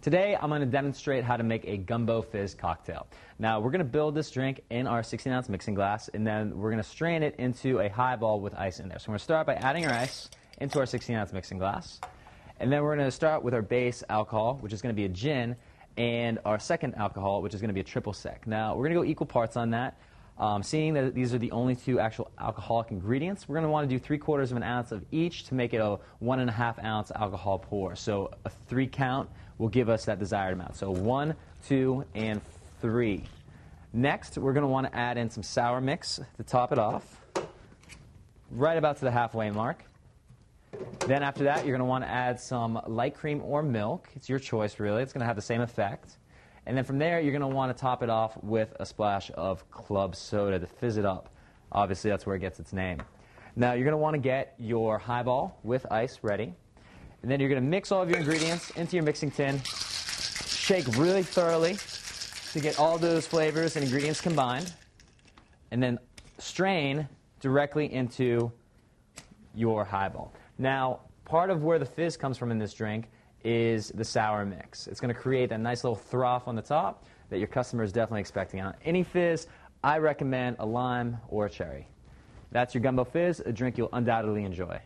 Today, I'm going to demonstrate how to make a Gumbo Fizz cocktail. Now, we're going to build this drink in our 16-ounce mixing glass, and then we're going to strain it into a highball with ice in there. So we're going to start by adding our ice into our 16-ounce mixing glass, and then we're going to start with our base alcohol, which is going to be a gin, and our second alcohol, which is going to be a triple sec. Now, we're going to go equal parts on that. Seeing that these are the only two actual alcoholic ingredients, we're going to want to do 3/4 of an ounce of each to make it a 1.5 ounce alcohol pour. So a 3 count will give us that desired amount. So 1, 2, and 3. Next, we're going to want to add in some sour mix to top it off, right about to the halfway mark. Then after that, you're going to want to add some light cream or milk. It's your choice, really. It's going to have the same effect. And then from there, you're going to want to top it off with a splash of club soda to fizz it up. Obviously, that's where it gets its name. Now, you're going to want to get your highball with ice ready. And then you're going to mix all of your ingredients into your mixing tin. Shake really thoroughly to get all those flavors and ingredients combined. And then strain directly into your highball. Now, part of where the fizz comes from in this drink is the sour mix. It's going to create a nice little froth on the top that your customer is definitely expecting. On any fizz, I recommend a lime or a cherry. That's your Gumbo Fizz, a drink you'll undoubtedly enjoy.